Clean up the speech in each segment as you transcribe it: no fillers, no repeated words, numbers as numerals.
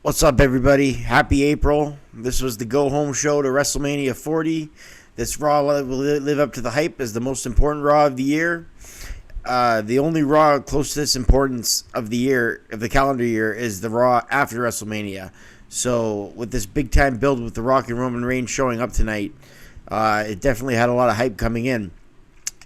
What's up, everybody? Happy April. This was the go-home show to WrestleMania 40. This Raw will live up to the hype as the most important Raw of the year. The only Raw close to this importance of the year, of the calendar year, is the Raw after WrestleMania. So, with this big-time build with The Rock and Roman Reigns showing up tonight, it definitely had a lot of hype coming in.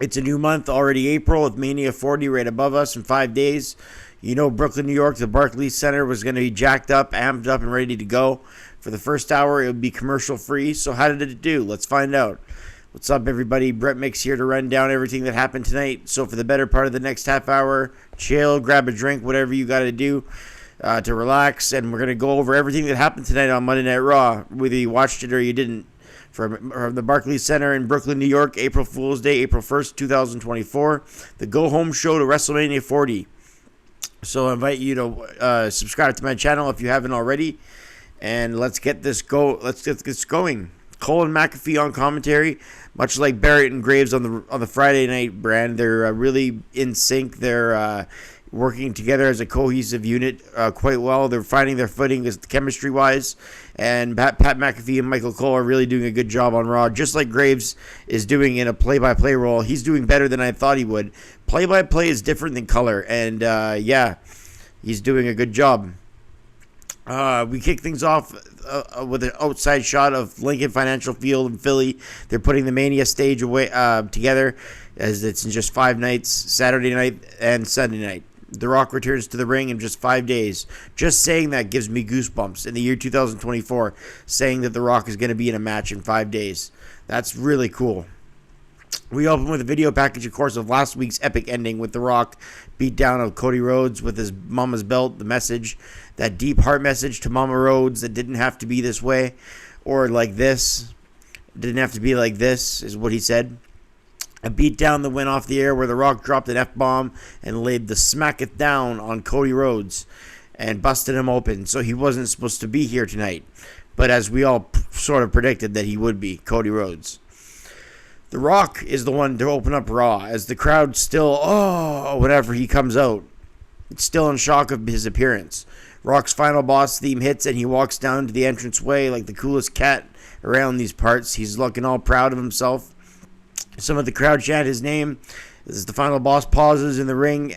It's a new month, already April, with Mania 40 right above us in 5 days. You know, Brooklyn, New York, the Barclays Center was going to be jacked up, amped up, and ready to go. For the first hour, it would be commercial-free. So how did it do? Let's find out. What's up, everybody? Brett Mix here to run down everything that happened tonight. So for the better part of the next half hour, chill, grab a drink, whatever you got to do to relax. And we're going to go over everything that happened tonight on Monday Night Raw, whether you watched it or you didn't. From the Barclays Center in Brooklyn, New York, April Fool's Day, April 1st, 2024. The go-home show to WrestleMania 40. So I invite you to subscribe to my channel if you haven't already. And let's get this going. Cole and McAfee on commentary, much like Barrett and Graves on the Friday night brand. They're really in sync. They're working together as a cohesive unit quite well. They're finding their footing chemistry-wise. And Pat McAfee and Michael Cole are really doing a good job on Raw, just like Graves is doing in a play-by-play role. He's doing better than I thought he would. Play-by-play is different than color, and yeah, he's doing a good job. We kick things off with an outside shot of Lincoln Financial Field in Philly. They're putting the Mania stage away together, as it's in just 5 nights, Saturday night and Sunday night. The Rock returns to the ring in just 5 days. Just saying that gives me goosebumps in the year 2024, saying that The Rock is going to be in a match in 5 days. That's really cool. We open with a video package, of course, of last week's epic ending with The Rock beat down of Cody Rhodes with his mama's belt, the message, that deep heart message to Mama Rhodes that didn't have to be this way or like this. Didn't have to be like this, is what he said. A beatdown that went off the air where The Rock dropped an F-bomb and laid the smack it down on Cody Rhodes and busted him open. So he wasn't supposed to be here tonight. But as we all sort of predicted that he would be, Cody Rhodes. The Rock is the one to open up Raw as the crowd still, whenever he comes out. It's still in shock of his appearance. Rock's final boss theme hits and he walks down to the entranceway like the coolest cat around these parts. He's looking all proud of himself. Some of the crowd chant his name as the final boss pauses in the ring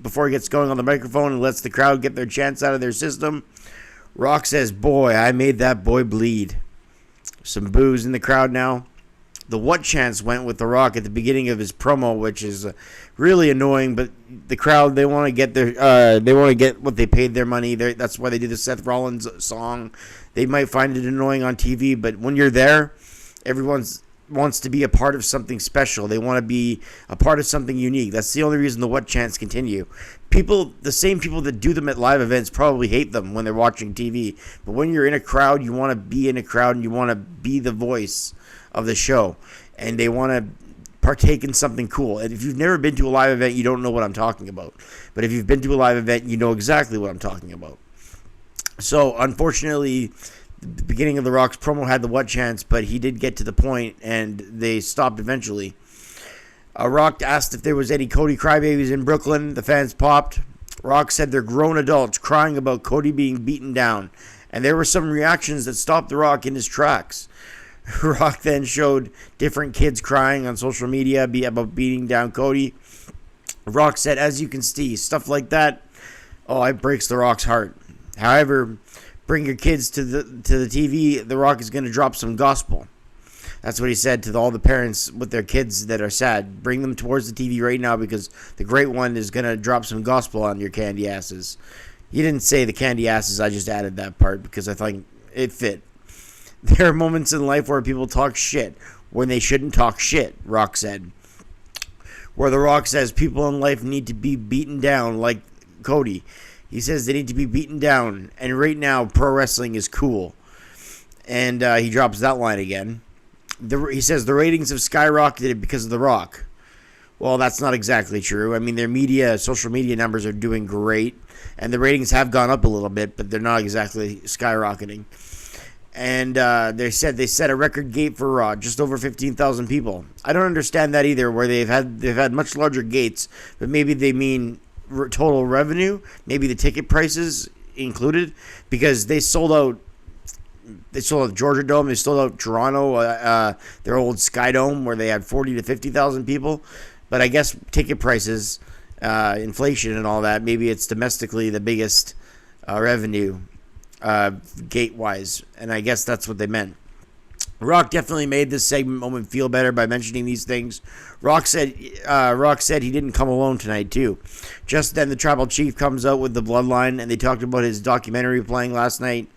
before he gets going on the microphone and lets the crowd get their chants out of their system. Rock says, "Boy, I made that boy bleed." Some boos in the crowd now. The what chants went with The Rock at the beginning of his promo, which is really annoying. But the crowd, they want to get what they paid their money. That's why they do the Seth Rollins song. They might find it annoying on TV, but when you're there, everyone wants to be a part of something special. They want to be a part of something unique. That's the only reason the what chants continue. The same people that do them at live events probably hate them when they're watching TV. But when you're in a crowd, you want to be in a crowd and you want to be the voice of the show. And they want to partake in something cool. And if you've never been to a live event, you don't know what I'm talking about. But if you've been to a live event, you know exactly what I'm talking about. So, unfortunately, the beginning of The Rock's promo had the what chants, but he did get to the point, and they stopped eventually. Rock asked if there was any Cody crybabies in Brooklyn. The fans popped. Rock said they're grown adults crying about Cody being beaten down, and there were some reactions that stopped The Rock in his tracks. Rock then showed different kids crying on social media about beating down Cody. Rock said, "As you can see, stuff like that, it breaks The Rock's heart. However, bring your kids to the TV. The Rock is going to drop some gospel." That's what he said to all the parents with their kids that are sad. Bring them towards the TV right now because the great one is going to drop some gospel on your candy asses. He didn't say the candy asses. I just added that part because I thought it fit. There are moments in life where people talk shit when they shouldn't talk shit, Rock said. Where The Rock says people in life need to be beaten down like Cody. He says they need to be beaten down, and right now, pro wrestling is cool. And he drops that line again. He says the ratings have skyrocketed because of The Rock. Well, that's not exactly true. I mean, their social media numbers are doing great, and the ratings have gone up a little bit, but they're not exactly skyrocketing. And they said they set a record gate for Raw, just over 15,000 people. I don't understand that either, where they've had much larger gates, but maybe they mean total revenue. Maybe the ticket prices included because they sold out. They sold out Georgia Dome. They sold out Toronto, their old Sky Dome, where they had 40 to 50,000 people. But I guess ticket prices, inflation, and all that. Maybe it's domestically the biggest revenue gate wise, and I guess that's what they meant. Rock definitely made this segment moment feel better by mentioning these things. Rock said he didn't come alone tonight too. Just then, the Tribal Chief comes out with the Bloodline, and they talked about his documentary playing last night,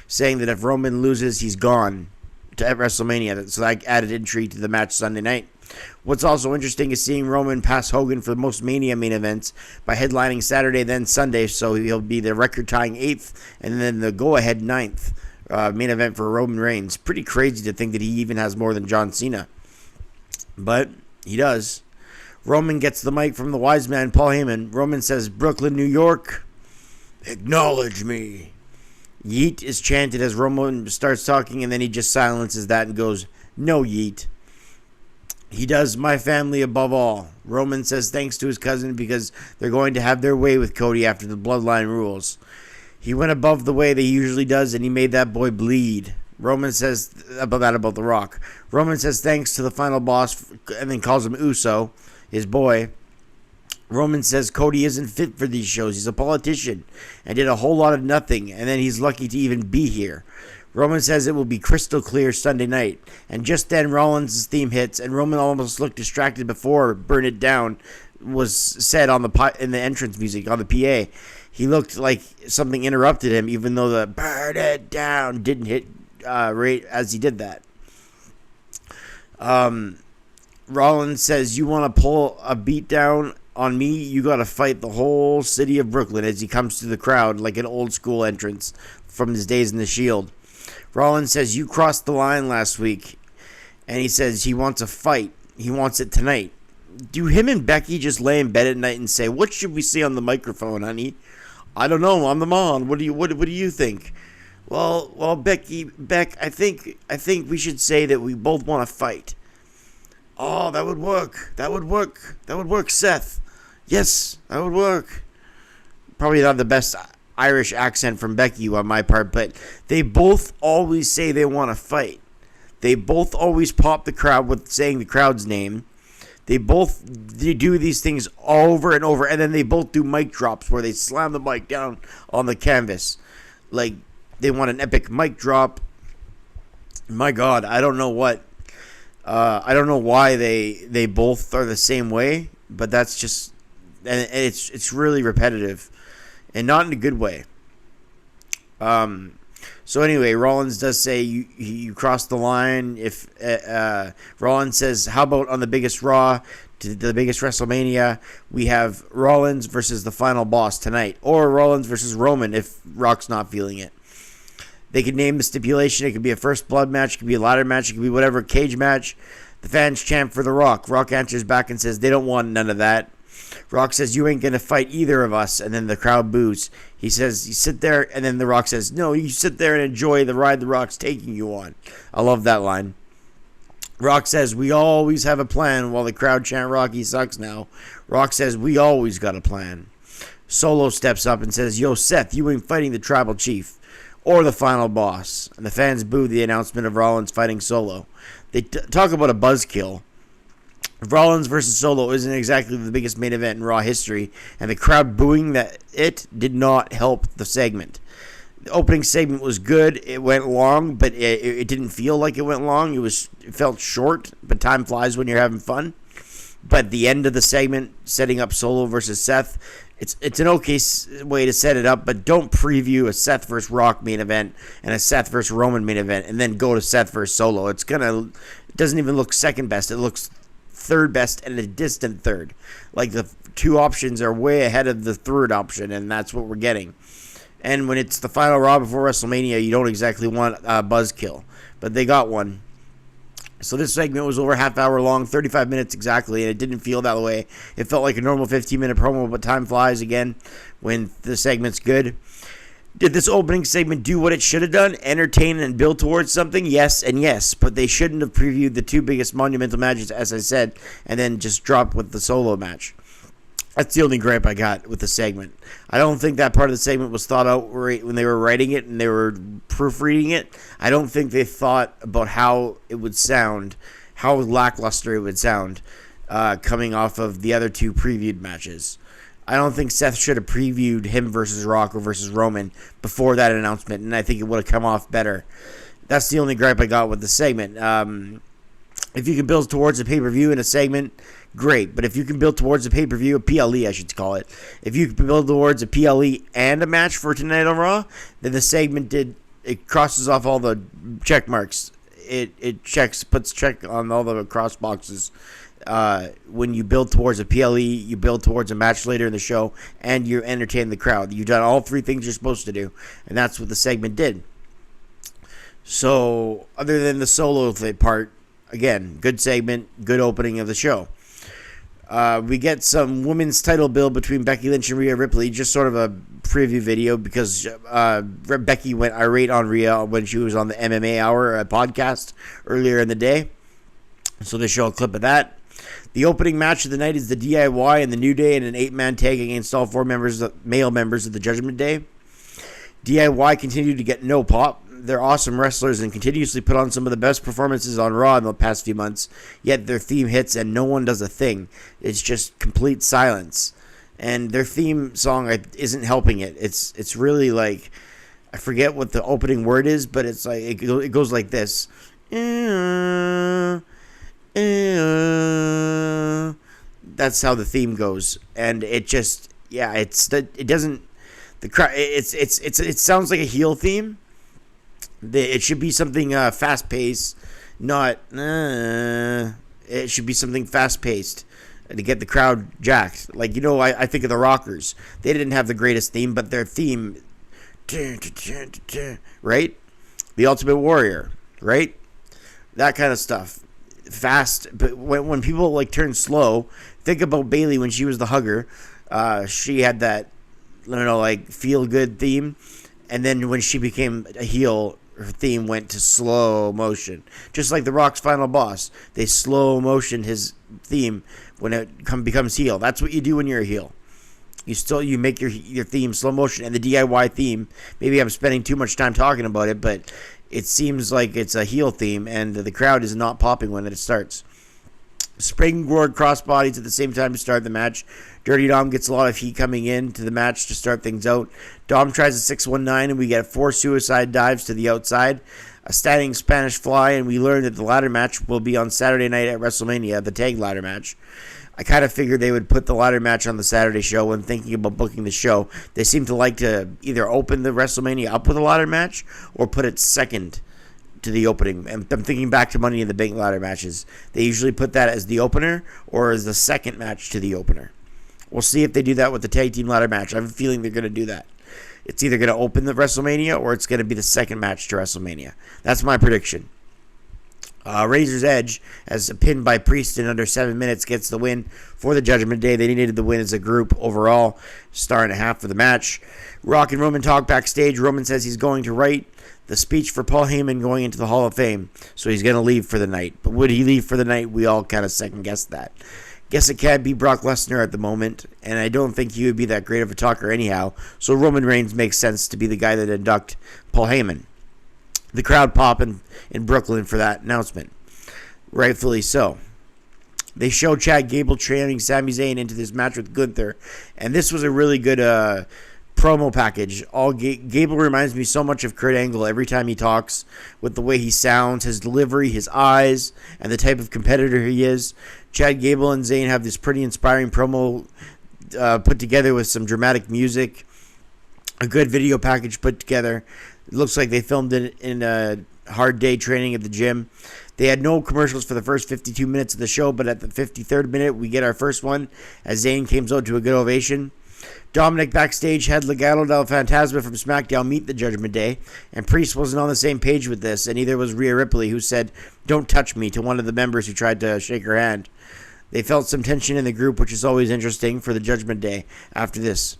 saying that if Roman loses, he's gone at WrestleMania. So that added intrigue to the match Sunday night. What's also interesting is seeing Roman pass Hogan for the most Mania main events by headlining Saturday, then Sunday, so he'll be the record-tying 8th, and then the go-ahead 9th. Main event for Roman Reigns. Pretty crazy to think that he even has more than John Cena. But he does. Roman gets the mic from the wise man, Paul Heyman. Roman says, Brooklyn, New York, acknowledge me. Yeet is chanted as Roman starts talking, and then he just silences that and goes, no yeet. He does my family above all. Roman says thanks to his cousin because they're going to have their way with Cody after the bloodline rules. He went above the way that he usually does, and he made that boy bleed. Roman says about The Rock. Roman says thanks to the final boss, and then calls him Uso, his boy. Roman says Cody isn't fit for these shows. He's a politician and did a whole lot of nothing, and then he's lucky to even be here. Roman says it will be crystal clear Sunday night. And just then Rollins' theme hits, and Roman almost looked distracted before Burn It Down was said on in the entrance music on the PA. He looked like something interrupted him, even though the Burn It Down didn't hit right as he did that. Rollins says, you want to pull a beat down on me, you got to fight the whole city of Brooklyn, as he comes to the crowd like an old school entrance from his days in the Shield. Rollins says, you crossed the line last week, and he says he wants a fight. He wants it tonight. Do him and Becky just lay in bed at night and say, what should we say on the microphone, honey? I don't know. I'm the mom. What do you think? Well, Beck, I think we should say that we both want to fight. Oh, that would work. That would work, Seth. Yes, that would work. Probably not the best Irish accent from Becky on my part, but they both always say they want to fight. They both always pop the crowd with saying the crowd's name. They do these things over and over, and then they both do mic drops where they slam the mic down on the canvas. Like, they want an epic mic drop. My God, I don't know what. I don't know why they both are the same way, but that's just, and it's really repetitive, and not in a good way. So anyway, Rollins does say you crossed the line. If Rollins says, how about on the biggest Raw, to the biggest WrestleMania, we have Rollins versus the final boss tonight, or Rollins versus Roman if Rock's not feeling it. They could name the stipulation. It could be a first blood match. It could be a ladder match. It could be whatever, cage match. The fans chant for The Rock. Rock answers back and says they don't want none of that. Rock says, you ain't going to fight either of us. And then the crowd boos. He says, you sit there. And then The Rock says, no, you sit there and enjoy the ride The Rock's taking you on. I love that line. Rock says, we always have a plan, while the crowd chant Rocky sucks now. Rock says, we always got a plan. Solo steps up and says, yo, Seth, you ain't fighting the Tribal Chief or the final boss. And the fans boo the announcement of Rollins fighting Solo. They talk about a buzzkill. Rollins versus Solo isn't exactly the biggest main event in Raw history, and the crowd booing that it did not help the segment. The opening segment was good. It went long, but it didn't feel like it went long. It felt short, but time flies when you're having fun. But the end of the segment, setting up Solo versus Seth, it's an okay way to set it up, but don't preview a Seth versus Rock main event and a Seth versus Roman main event and then go to Seth versus Solo. It doesn't even look second best. It looks third best and a distant third. Like the two options are way ahead of the third option, and that's what we're getting. And when it's the final Raw before WrestleMania, you don't exactly want a buzzkill, but they got one. So this segment was over a half hour long, 35 minutes exactly, and it didn't feel that way. It felt like a normal 15-minute promo, but time flies again when the segment's good. Did this opening segment do what it should have done? Entertain and build towards something? Yes and yes, but they shouldn't have previewed the two biggest monumental matches, as I said, and then just drop with the Solo match. That's the only gripe I got with the segment. I don't think that part of the segment was thought out right when they were writing it and they were proofreading it. I don't think they thought about how it would sound, how lackluster it would sound, coming off of the other two previewed matches. I don't think Seth should have previewed him versus Rock or versus Roman before that announcement, and I think it would have come off better. That's the only gripe I got with the segment. If you can build towards a pay-per-view in a segment, great. But if you can build towards a pay-per-view, a PLE I should call it, if you can build towards a PLE and a match for tonight on Raw, then the segment it crosses off all the check marks. It puts check on all the cross boxes. When you build towards a PLE, you build towards a match later in the show, and you entertain the crowd. You've done all three things you're supposed to do, and that's what the segment did. So, other than the solo part, again, good segment, good opening of the show. We get some women's title build between Becky Lynch and Rhea Ripley, just sort of a preview video because Becky went irate on Rhea when she was on the MMA Hour podcast earlier in the day. So they show a clip of that. The opening match of the night is the DIY and the New Day in an 8-man tag against all 4 male members of the Judgment Day. DIY continued to get no pop. They're awesome wrestlers and continuously put on some of the best performances on Raw in the past few months, yet their theme hits and no one does a thing. It's just complete silence. And their theme song isn't helping it. It's really like, I forget what the opening word is, but it's like it goes like this. That's how the theme goes. And it just, yeah, it doesn't, the crowd, it sounds like a heel theme. It should be something fast-paced, not... it should be something fast-paced to get the crowd jacked. Like, I think of the Rockers. They didn't have the greatest theme, but their theme... Right? The Ultimate Warrior. Right? That kind of stuff. Fast. But when people, turn slow, think about Bayley when she was the hugger. She had that, feel-good theme. And then when she became a heel... her theme went to slow motion. Just like The Rock's final boss. They slow motioned his theme when it becomes heel. That's what you do when you're a heel. You make your theme slow motion. And the DIY theme, maybe I'm spending too much time talking about it, but it seems like it's a heel theme, and the crowd is not popping when it starts. Springboard crossbodies at the same time to start the match. Dirty Dom gets a lot of heat coming in to the match to start things out. Dom tries a 619, and we get 4 suicide dives to the outside. A standing Spanish fly, and we learn that the ladder match will be on Saturday night at WrestleMania, the tag ladder match. I kind of figured they would put the ladder match on the Saturday show when thinking about booking the show. They seem to like to either open the WrestleMania up with a ladder match or put it second to the opening. And I'm thinking back to Money in the Bank ladder matches. They usually put that as the opener or as the second match to the opener. We'll see if they do that with the tag team ladder match. I have a feeling they're going to do that. It's either going to open the WrestleMania or it's going to be the second match to WrestleMania. That's my prediction. Razor's Edge, as pinned by Priest in under 7 minutes, gets the win for the Judgment Day. They needed the win as a group overall. Star and a half for the match. Rock and Roman talk backstage. Roman says he's going to write the speech for Paul Heyman going into the Hall of Fame, so he's going to leave for the night. But would he leave for the night? We all kind of second-guessed that. Guess it can't be Brock Lesnar at the moment, and I don't think he would be that great of a talker anyhow, so Roman Reigns makes sense to be the guy that induct Paul Heyman. The crowd popping in Brooklyn for that announcement. Rightfully so. They show Chad Gable training Sami Zayn into this match with Gunther, and this was a really good promo package. Gable reminds me so much of Kurt Angle every time he talks, with the way he sounds, his delivery, his eyes, and the type of competitor he is. Chad Gable and Zayn have this pretty inspiring promo put together with some dramatic music, a good video package put together. It looks like they filmed it in a hard day training at the gym. They had no commercials for the first 52 minutes of the show, but at the 53rd minute, we get our first one as Zayn came out to a good ovation. Dominic backstage had Legado del Fantasma from SmackDown meet the Judgment Day, and Priest wasn't on the same page with this, and neither was Rhea Ripley, who said, "Don't touch me," to one of the members who tried to shake her hand. They felt some tension in the group, which is always interesting for the Judgment Day after this.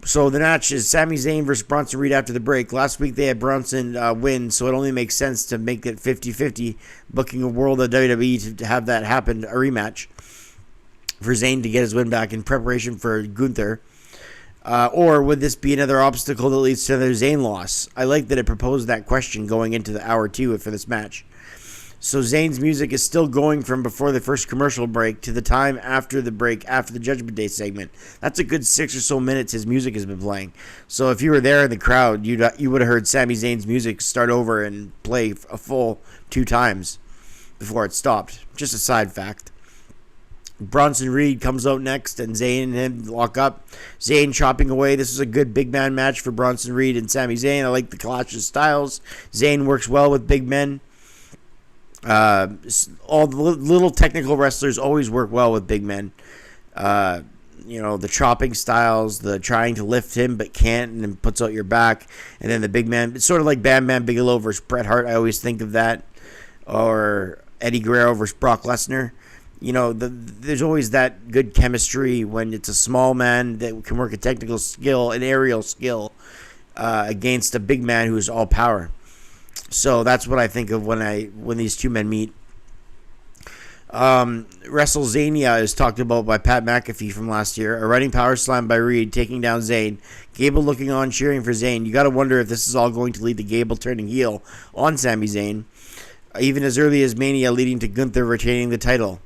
So the match is Sami Zayn versus Bronson Reed after the break. Last week they had Bronson win, so it only makes sense to make it 50-50, booking a World of WWE to have that happen, a rematch. for Zayn to get his win back in preparation for Gunther? Or would this be another obstacle that leads to another Zayn loss? I like that it proposed that question going into the hour 2 for this match. So Zayn's music is still going from before the first commercial break to the time after the break, after the Judgment Day segment. That's a good 6 or so minutes his music has been playing. So if you were there in the crowd, you would have heard Sami Zayn's music start over and play a full 2 times before it stopped. Just a side fact. Bronson Reed comes out next, and Zayn and him lock up. Zayn chopping away. This is a good big man match for Bronson Reed and Sami Zayn. I like the clash of styles. Zayn works well with big men. All the little technical wrestlers always work well with big men. The chopping styles, the trying to lift him but can't and then puts out your back. And then the big man. It's sort of like Bam Bam Bigelow versus Bret Hart. I always think of that. Or Eddie Guerrero versus Brock Lesnar. There's always that good chemistry when it's a small man that can work a technical skill, an aerial skill, against a big man who's all power. So that's what I think of when these two men meet. WrestleZania is talked about by Pat McAfee from last year. A running power slam by Reed, taking down Zayn. Gable looking on, cheering for Zayn. You got to wonder if this is all going to lead to Gable turning heel on Sami Zayn, even as early as Mania, leading to Gunther retaining the title.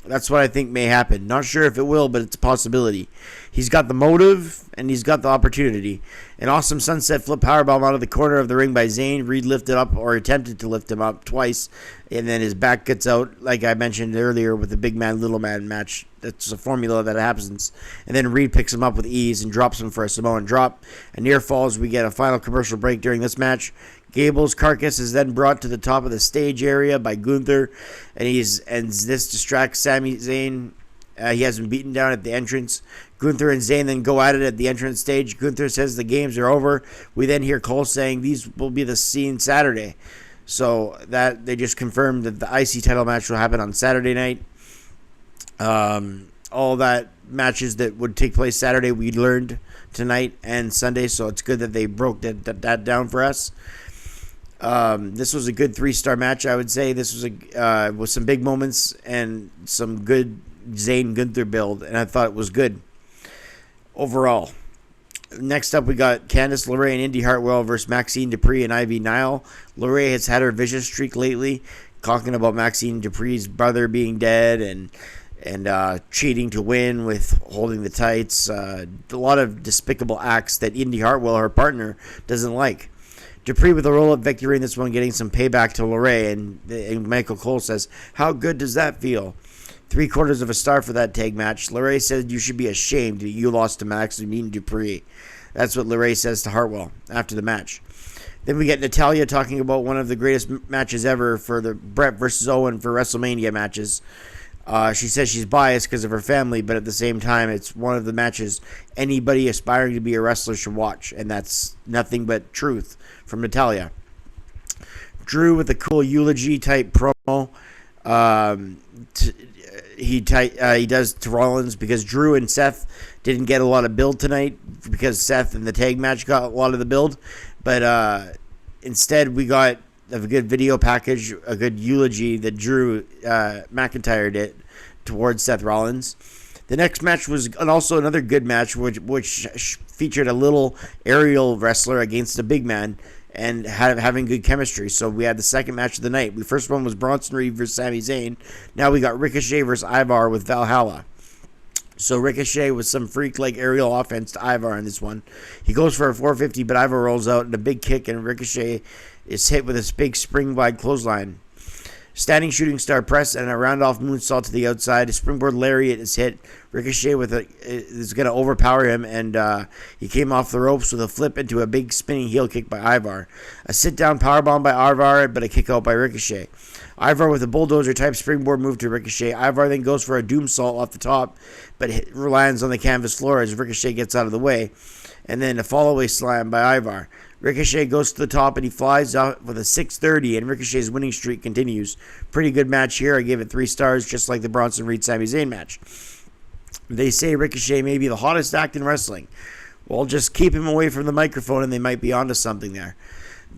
That's what I think may happen. Not sure if it will, but it's a possibility. He's got the motive, and he's got the opportunity. An awesome sunset flip powerbomb out of the corner of the ring by Zayn. Reed lifted up, or attempted to lift him up twice, and then his back gets out, like I mentioned earlier, with the big man, little man match. That's a formula that happens. And then Reed picks him up with ease and drops him for a Samoan drop. A near falls. We get a final commercial break during this match. Gable's carcass is then brought to the top of the stage area by Gunther, and this distracts Sami Zayn. He has been beaten down at the entrance. Gunther and Zayn then go at it at the entrance stage. Gunther says the games are over. We then hear Cole saying these will be the scene Saturday. So that they just confirmed that the IC title match will happen on Saturday night. All that matches that would take place Saturday we learned tonight and Sunday, so it's good that they broke that down for us. This was a good 3-star match, I would say. This was with some big moments and some good Zayn Gunther build, and I thought it was good overall. Next up, we got Candice LeRae and Indy Hartwell versus Maxine Dupree and Ivy Nile. LeRae has had her vicious streak lately, talking about Maxine Dupree's brother being dead and cheating to win with holding the tights. A lot of despicable acts that Indy Hartwell, her partner, doesn't like. Dupree with a roll-up victory in this one, getting some payback to LeRae, and Michael Cole says, "How good does that feel?" 3/4 of a star for that tag match. LeRae said, "You should be ashamed that you lost to Maxine Dupree." That's what LeRae says to Hartwell after the match. Then we get Natalya talking about one of the greatest matches ever for the Brett versus Owen for WrestleMania matches. She says she's biased because of her family, but at the same time, it's one of the matches anybody aspiring to be a wrestler should watch, and that's nothing but truth from Natalya. Drew with a cool eulogy type promo. He does to Rollins because Drew and Seth didn't get a lot of build tonight because Seth in the tag match got a lot of the build, but instead we got a good video package, a good eulogy that Drew McIntyre did towards Seth Rollins. The next match was also another good match, which featured a little aerial wrestler against a big man and having good chemistry. So we had the second match of the night. The first one was Bronson Reed versus Sami Zayn. Now we got Ricochet versus Ivar with Valhalla. So Ricochet with some freak-like aerial offense to Ivar in this one. He goes for a 450, but Ivar rolls out in a big kick, and Ricochet is hit with this big spring-wide clothesline. Standing shooting star press and a round-off moonsault to the outside. A springboard lariat is hit. Ricochet is going to overpower him, and he came off the ropes with a flip into a big spinning heel kick by Ivar. A sit-down powerbomb by Ivar, but a kick out by Ricochet. Ivar with a bulldozer-type springboard move to Ricochet. Ivar then goes for a doomsault off the top, but lands on the canvas floor as Ricochet gets out of the way. And then a fall-away slam by Ivar. Ricochet goes to the top and he flies out with a 630, and Ricochet's winning streak continues. Pretty good match here. I gave it 3 stars, just like the Bronson Reed Sami Zayn match. They say Ricochet may be the hottest act in wrestling. Well, just keep him away from the microphone and they might be onto something there.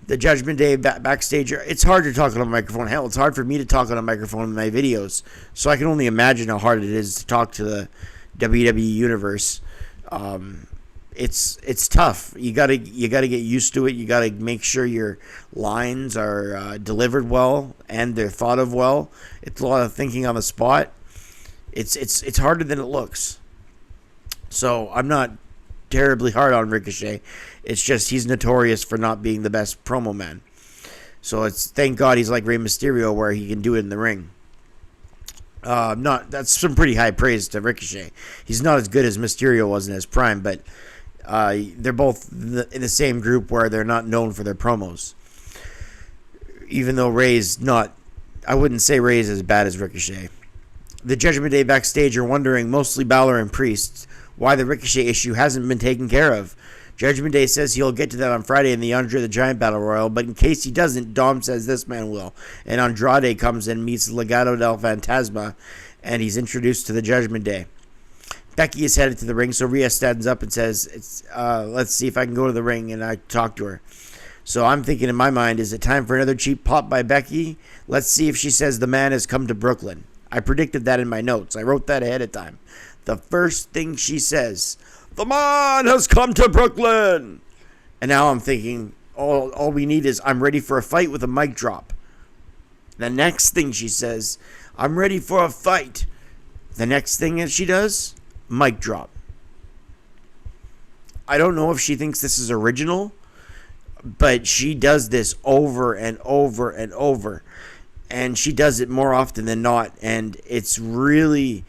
The Judgment Day backstage. It's hard to talk on a microphone. Hell, it's hard for me to talk on a microphone in my videos. So I can only imagine how hard it is to talk to the WWE universe. It's tough. You gotta get used to it. You gotta make sure your lines are delivered well and they're thought of well. It's a lot of thinking on the spot. It's harder than it looks. So I'm not terribly hard on Ricochet. It's just he's notorious for not being the best promo man. So it's thank God he's like Rey Mysterio where he can do it in the ring. That's some pretty high praise to Ricochet. He's not as good as Mysterio was in his prime, but they're both in the same group where they're not known for their promos. Even though Rey's not, I wouldn't say Rey's as bad as Ricochet. The Judgment Day backstage are wondering, mostly Balor and Priest, why the Ricochet issue hasn't been taken care of. Judgment Day says he'll get to that on Friday in the Andre the Giant Battle Royal, but in case he doesn't, Dom says this man will. And Andrade comes in, meets Legado del Fantasma, and he's introduced to the Judgment Day. Becky is headed to the ring, so Rhea stands up and says, let's see if I can go to the ring, and I talk to her. So I'm thinking in my mind, is it time for another cheap pop by Becky? Let's see if she says the man has come to Brooklyn. I predicted that in my notes. I wrote that ahead of time. The first thing she says, the man has come to Brooklyn. And now I'm thinking, all we need is I'm ready for a fight with a mic drop. The next thing she says, I'm ready for a fight. The next thing that she does, mic drop. I don't know if she thinks this is original, but she does this over and over and over. And she does it more often than not. And it's really,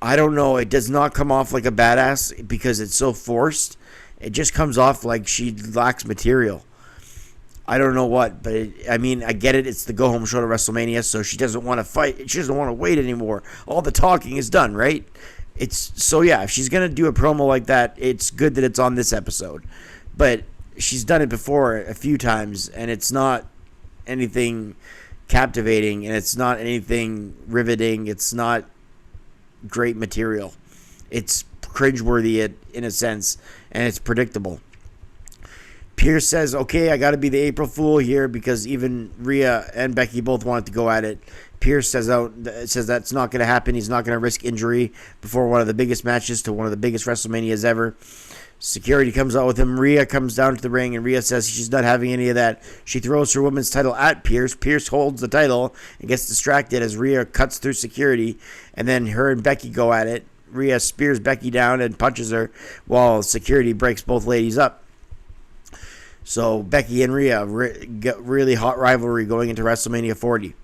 I don't know, it does not come off like a badass because it's so forced. It just comes off like she lacks material. I don't know what, but I get it. It's the go-home show to WrestleMania, so she doesn't want to fight. She doesn't want to wait anymore. All the talking is done, right? So yeah, if she's going to do a promo like that, it's good that it's on this episode. But she's done it before a few times, and it's not anything captivating, and it's not anything riveting. It's not great material. It's cringeworthy in a sense, and it's predictable. Pierce says, okay, I got to be the April Fool here because even Rhea and Becky both wanted to go at it. Pierce says that's not going to happen. He's not going to risk injury before one of the biggest matches to one of the biggest WrestleManias ever. Security comes out with him. Rhea comes down to the ring, and Rhea says she's not having any of that. She throws her women's title at Pierce. Pierce holds the title and gets distracted as Rhea cuts through security, and then her and Becky go at it. Rhea spears Becky down and punches her while security breaks both ladies up. So Becky and Rhea get really hot rivalry going into WrestleMania 40.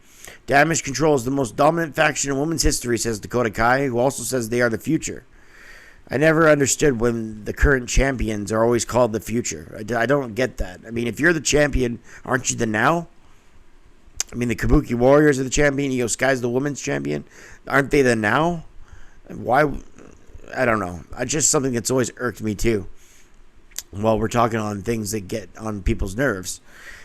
Damage Control is the most dominant faction in women's history, says Dakota Kai, who also says they are the future. I never understood when the current champions are always called the future. I don't get that. I mean, if you're the champion, aren't you the now? I mean, the Kabuki Warriors are the champion. Io Sky's the women's champion. Aren't they the now? Why? I don't know. It's just something that's always irked me, too. Well, we're talking on things that get on people's nerves.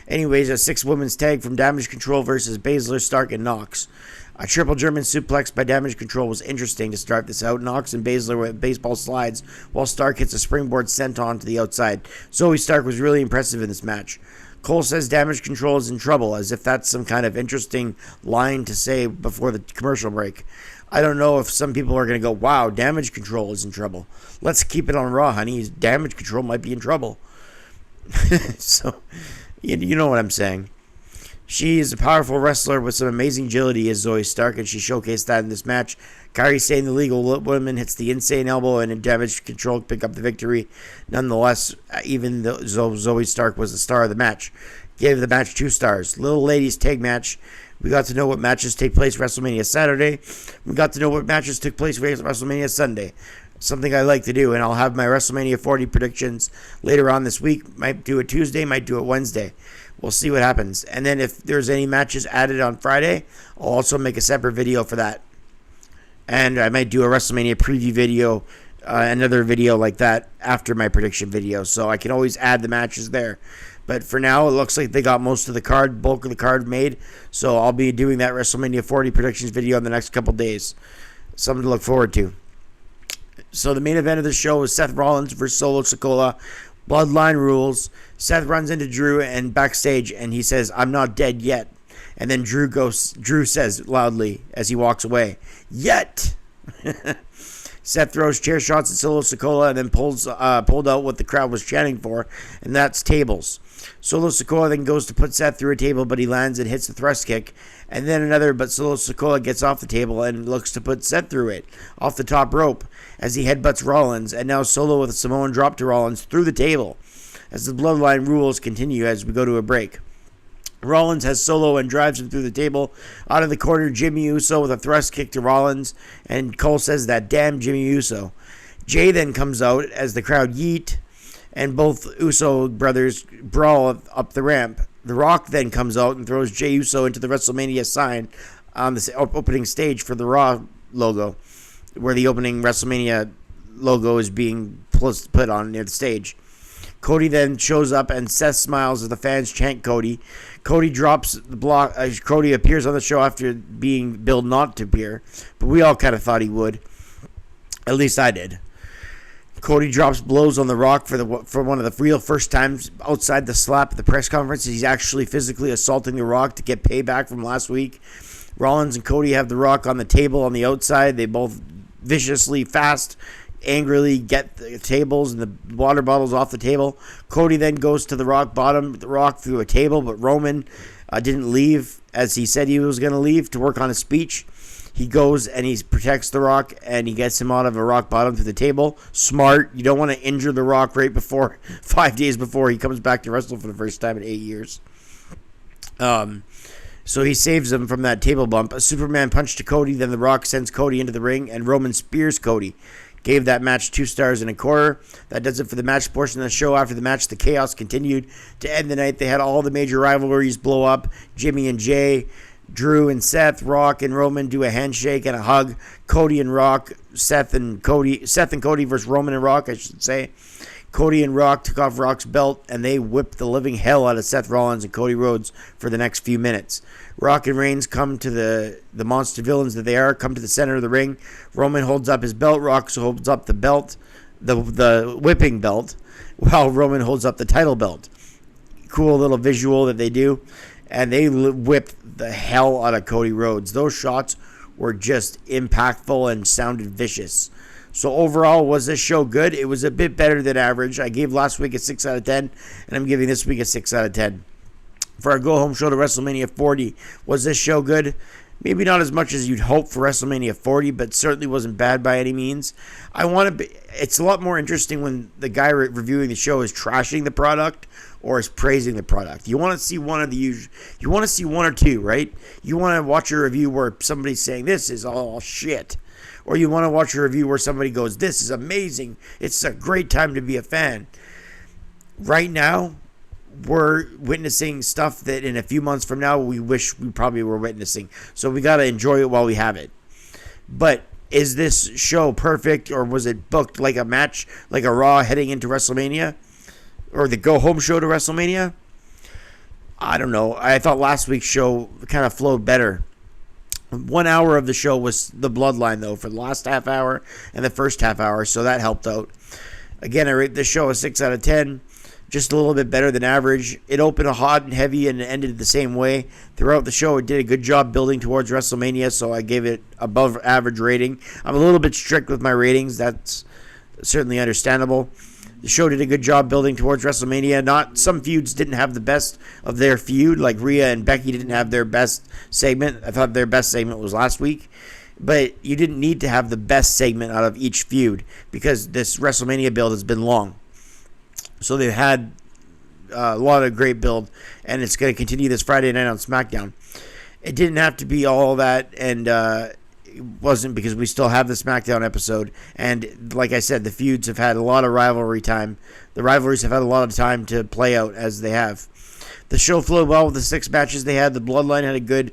Anyways, a 6-women's tag from Damage Control versus Baszler, Stark, and Nox. A triple German suplex by Damage Control was interesting to start this out. Nox and Baszler with baseball slides, while Stark hits a springboard senton to the outside. Zoe Stark was really impressive in this match. Cole says Damage Control is in trouble, as if that's some kind of interesting line to say before the commercial break. I don't know if some people are going to go, wow, Damage Control is in trouble. Let's keep it on Raw, honey. Damage Control might be in trouble. So, you know what I'm saying. She is a powerful wrestler with some amazing agility as Zoe Stark, and she showcased that in this match. Kairi Sane, the legal woman, hits the insane elbow, and in Damage Control pick up the victory. Nonetheless, even though Zoe Stark was the star of the match, gave the match 2 stars. Little Ladies Tag Match. We got to know what matches take place WrestleMania Saturday. We got to know what matches took place WrestleMania Sunday. Something I like to do, and I'll have my WrestleMania 40 predictions later on this week. Might do it Tuesday, might do it Wednesday. We'll see what happens. And then if there's any matches added on Friday, I'll also make a separate video for that. And I might do a WrestleMania preview video, another video like that after my prediction video. So I can always add the matches there. But for now, it looks like they got most of the bulk of the card made. So I'll be doing that WrestleMania 40 predictions video in the next couple days. Something to look forward to. So the main event of the show is Seth Rollins versus Solo Sikoa. Bloodline rules. Seth runs into Drew and backstage, and he says, "I'm not dead yet." And then Drew says loudly as he walks away, "Yet." Seth throws chair shots at Solo Sikoa and then pulled out what the crowd was chanting for, and that's tables. Solo Sikoa then goes to put Seth through a table, but he lands and hits the thrust kick, and then another, but Solo Sikoa gets off the table and looks to put Seth through it, off the top rope, as he headbutts Rollins, and now Solo with a Samoan drop to Rollins through the table, as the Bloodline rules continue as we go to a break. Rollins has Solo and drives him through the table. Out of the corner, Jimmy Uso with a thrust kick to Rollins, and Cole says, "That damn Jimmy Uso." Jay then comes out as the crowd yeet, and both Uso brothers brawl up the ramp. The Rock then comes out and throws Jey Uso into the WrestleMania sign on the opening stage for the Raw logo, where the opening WrestleMania logo is being put on near the stage. Cody then shows up, and Seth smiles as the fans chant Cody. Cody drops the block. Cody appears on the show after being billed not to appear, but we all kind of thought he would. At least I did. Cody drops blows on The Rock for one of the real first times outside the slap at the press conference. He's actually physically assaulting The Rock to get payback from last week. Rollins and Cody have The Rock on the table on the outside. They both viciously, angrily get the tables and the water bottles off the table. Cody then goes to the Rock through a table, but Roman didn't leave as he said he was going to leave to work on his speech. He goes and he protects The Rock, and he gets him out of a rock bottom through the table. Smart. You don't want to injure The Rock right before 5 days before he comes back to wrestle for the first time in 8 years. So he saves him from that table bump. A Superman punch to Cody, then The Rock sends Cody into the ring, and Roman spears Cody. Gave that match 2 stars and a quarter. That does it for the match portion of the show. After the match, the chaos continued to end the night. They had all the major rivalries blow up. Jimmy and Jay, Drew and Seth, Rock and Roman do a handshake and a hug. Cody and Rock, Seth and Cody versus Roman and Rock, I should say. Cody and Rock took off Rock's belt, and they whipped the living hell out of Seth Rollins and Cody Rhodes for the next few minutes. Rock and Reigns come to the monster villains that they are, come to the center of the ring. Roman holds up his belt. Rock holds up the belt, the whipping belt, while Roman holds up the title belt. Cool little visual that they do. And they whipped the hell out of Cody Rhodes. Those shots were just impactful and sounded vicious. So overall, was this show good? It was a bit better than average. I gave last week a 6 out of 10, and I'm giving this week a 6 out of 10. For our go-home show to WrestleMania 40, was this show good? Maybe not as much as you'd hope for WrestleMania 40, but certainly wasn't bad by any means. It's a lot more interesting when the guy reviewing the show is trashing the product or is praising the product. You want to see one or two, right? You want to watch a review where somebody's saying this is all shit. Or you want to watch a review where somebody goes, this is amazing. It's a great time to be a fan. Right now, we're witnessing stuff that in a few months from now, we wish we probably were witnessing. So we got to enjoy it while we have it. But is this show perfect, or was it booked like a match, like a Raw heading into WrestleMania? Or the go-home show to WrestleMania? I don't know. I thought last week's show kind of flowed better. 1 hour of the show was the Bloodline, though, for the last half hour and the first half hour, so that helped out. Again, I rate this show a 6 out of 10, just a little bit better than average. It opened hot and heavy and ended the same way. Throughout the show, it did a good job building towards WrestleMania, so I gave it above average rating. I'm a little bit strict with my ratings. That's certainly understandable. The show did a good job building towards WrestleMania. Some feuds didn't have the best of their feud, like Rhea and Becky didn't have their best segment. I thought their best segment was last week. But you didn't need to have the best segment out of each feud because this WrestleMania build has been long. So they've had a lot of great build, and it's going to continue this Friday night on SmackDown. It didn't have to be all that, and it wasn't, because we still have the SmackDown episode. And like I said, the feuds have had a lot of rivalry time. The rivalries have had a lot of time to play out as they have. The show flowed well with the 6 matches they had. The Bloodline had a good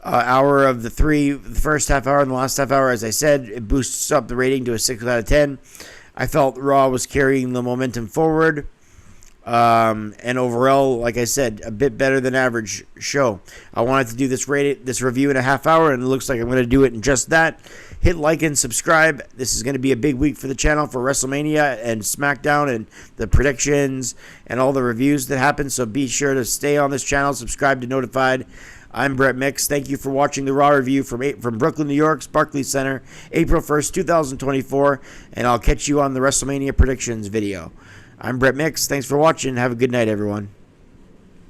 hour of the first half hour and the last half hour. As I said, it boosts up the rating to a 6 out of 10. I felt Raw was carrying the momentum forward. And overall, like I said, a bit better than average show. I wanted to do this review in a half hour, and it looks like I'm going to do it in just that. hit like and subscribe. This is going to be a big week for the channel for WrestleMania and SmackDown and the predictions and all the reviews that happen. So be sure to stay on this channel, subscribe to notified. I'm Brett Mix. Thank you for watching the Raw review from Brooklyn, New York, Barclays Center, April 1st, 2024, and I'll catch you on the WrestleMania predictions video. I'm Brett Mix. Thanks for watching. Have a good night, everyone.